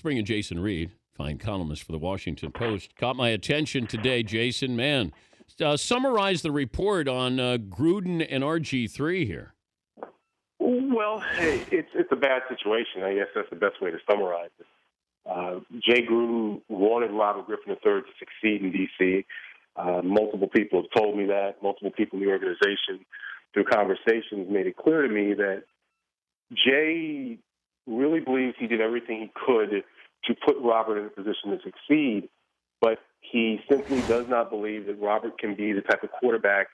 bring in Jason Reid, fine columnist for the Washington Post. Caught my attention today, Jason. Man, summarize the report on Gruden and RG3 here. Well, hey, it's a bad situation. I guess that's the best way to summarize it. Jay Gruden wanted Robert Griffin III to succeed in D.C. Multiple people have told me that. Multiple people in the organization, through conversations, made it clear to me that Jay really believes he did everything he could to put Robert in a position to succeed, but he simply does not believe that Robert can be the type of quarterback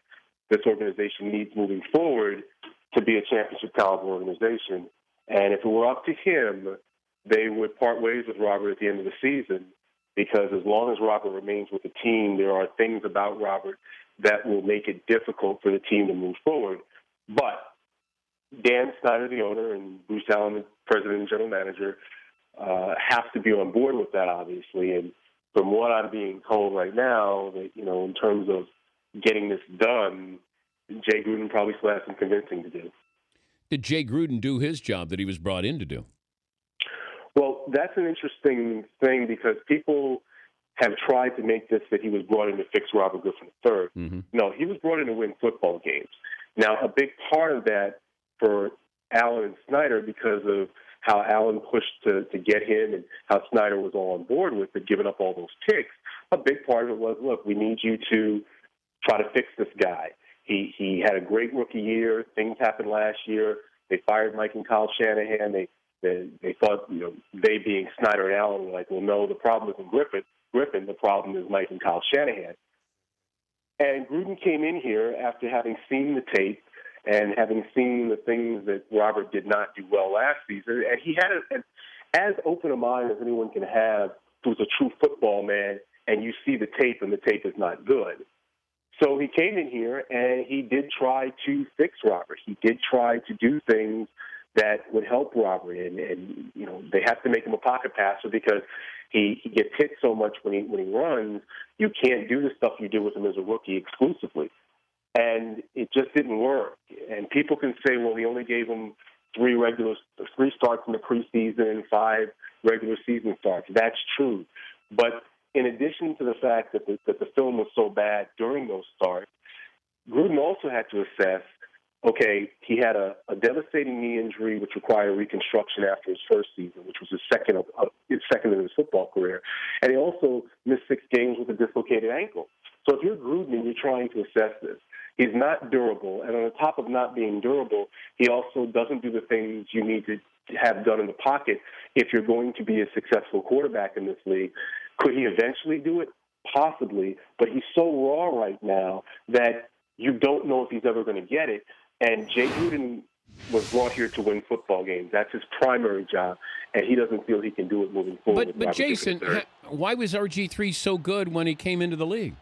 this organization needs moving forward to be a championship caliber organization. And if it were up to him, they would part ways with Robert at the end of the season, because as long as Robert remains with the team, there are things about Robert that will make it difficult for the team to move forward. But Dan Snyder, the owner, and Bruce Allen, the president and general manager, have to be on board with that, obviously. And from what I'm being told right now, that, you know, in terms of getting this done, Jay Gruden probably still has some convincing to do. Did Jay Gruden do his job that he was brought in to do? Well, that's an interesting thing, because people have tried to make this that he was brought in to fix Robert Griffin III. Mm-hmm. No, he was brought in to win football games. Now, a big part of that for Allen and Snyder, because of how Allen pushed to get him and how Snyder was all on board with it, giving up all those picks, a big part of it was, look, we need you to try to fix this guy. He had a great rookie year. Things happened last year. They fired Mike and Kyle Shanahan. They thought, you know, they being Snyder and Allen were like, well, no, the problem isn't Griffin. The problem is Mike and Kyle Shanahan. And Gruden came in here after having seen the tape and having seen the things that Robert did not do well last season. And he had as open a mind as anyone can have, who's a true football man, and you see the tape and the tape is not good. So he came in here and he did try to fix Robert. He did try to do things that would help Robert. And you know, they have to make him a pocket passer, because he gets hit so much when he runs. You can't do the stuff you did with him as a rookie exclusively. And it just didn't work. And people can say, well, he only gave him three starts in the preseason and 5 regular season starts. That's true. But in addition to the fact that the film was so bad during those starts, Gruden also had to assess, okay, he had a devastating knee injury which required reconstruction after his first season, which was his second in his football career. And he also missed 6 games with a dislocated ankle. So if you're Gruden and you're trying to assess this, he's not durable. And on the top of not being durable, he also doesn't do the things you need to have done in the pocket if you're going to be a successful quarterback in this league. Could he eventually do it? Possibly. But he's so raw right now that you don't know if he's ever going to get it. And Jay Gruden was brought here to win football games. That's his primary job, and he doesn't feel he can do it moving forward. But Jason, why was RG3 so good when he came into the league?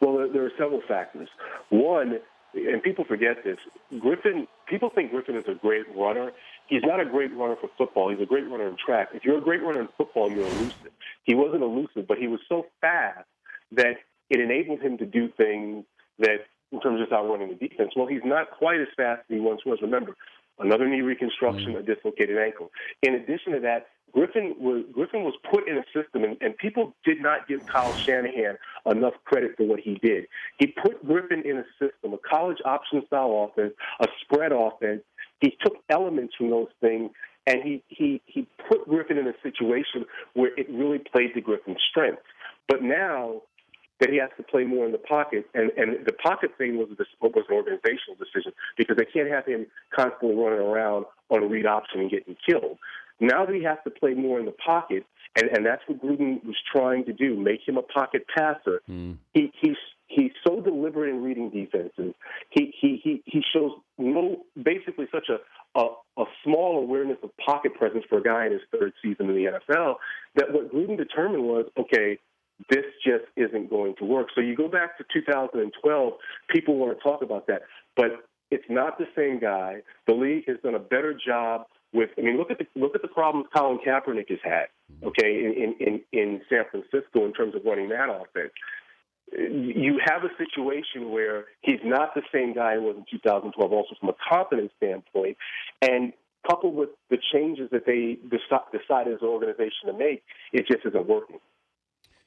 Well, there are several factors. One, and people forget this, people think Griffin is a great runner. He's not a great runner for football. He's a great runner in track. If you're a great runner in football, you're elusive. He wasn't elusive, but he was so fast that it enabled him to do things that, in terms of just outrunning the defense, well, he's not quite as fast as he once was. Remember, another knee reconstruction, a dislocated ankle. In addition to that, Griffin was put in a system, and people did not give Kyle Shanahan enough credit for what he did. He put Griffin in a system, a college option-style offense, a spread offense. He took elements from those things, and he put Griffin in a situation where it really played to Griffin's strength. But now that he has to play more in the pocket, and the pocket thing was an organizational decision, because they can't have him constantly running around on a read option and getting killed. Now that he has to play more in the pocket, and that's what Gruden was trying to do, make him a pocket passer. He's so deliberate in reading defenses. He shows basically such a small awareness of pocket presence for a guy in his 3rd season in the NFL, that what Gruden determined was, okay, this just isn't going to work. So you go back to 2012, people want to talk about that, but it's not the same guy. The league has done a better job with. I mean, look at the problems Colin Kaepernick has had. Okay, in San Francisco in terms of running that offense. You have a situation where he's not the same guy he was in 2012, also from a confidence standpoint, and coupled with the changes that they decided as an organization to make, it just isn't working.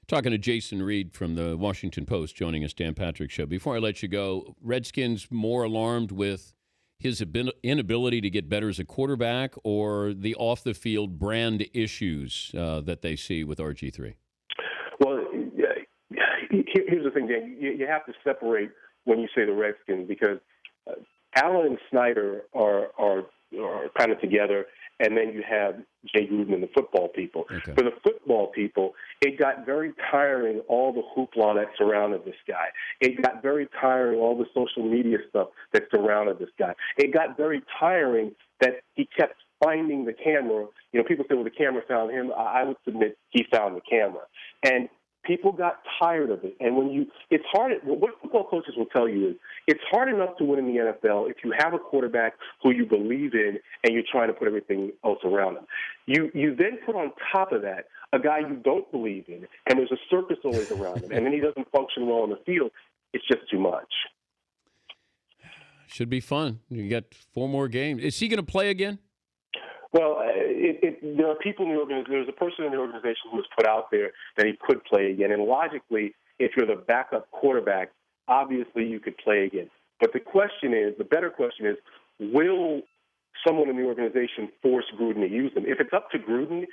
Talking to Jason Reid from the Washington Post, joining us, Dan Patrick Show. Before I let you go, Redskins more alarmed with his inability to get better as a quarterback or the off-the-field brand issues that they see with RG3? Well, here's the thing, Dan. You have to separate when you say the Redskins, because Allen and Snyder are kind of together, and then you have Jay Gruden and the football people. Okay. For the football people, it got very tiring, all the hoopla that surrounded this guy. It got very tiring, all the social media stuff that surrounded this guy. It got very tiring that he kept finding the camera. You know, people say, well, the camera found him. I would submit he found the camera. And people got tired of it. And it's hard. What football coaches will tell you is it's hard enough to win in the NFL if you have a quarterback who you believe in and you're trying to put everything else around him. You then put on top of that a guy you don't believe in, and there's a circus always around him, and then he doesn't function well on the field. It's just too much. Should be fun. You got 4 more games. Is he going to play again? Well, there are people in the organization. There's a person in the organization who was put out there that he could play again. And logically, if you're the backup quarterback, obviously you could play again. But the better question is, will someone in the organization force Gruden to use him? If it's up to Gruden,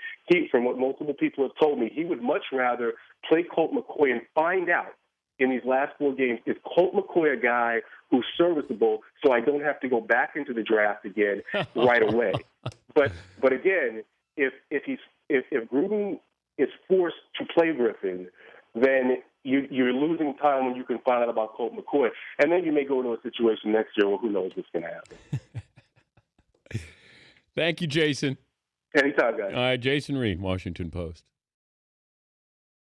from what multiple people have told me, he would much rather play Colt McCoy and find out in these last 4 games, is Colt McCoy a guy who's serviceable so I don't have to go back into the draft again right away? But again, if Gruden is forced to play Griffin, then you're losing time when you can find out about Colt McCoy. And then you may go into a situation next year where who knows what's going to happen. Thank you, Jason. Anytime, guys. All right, Jason Reid, Washington Post.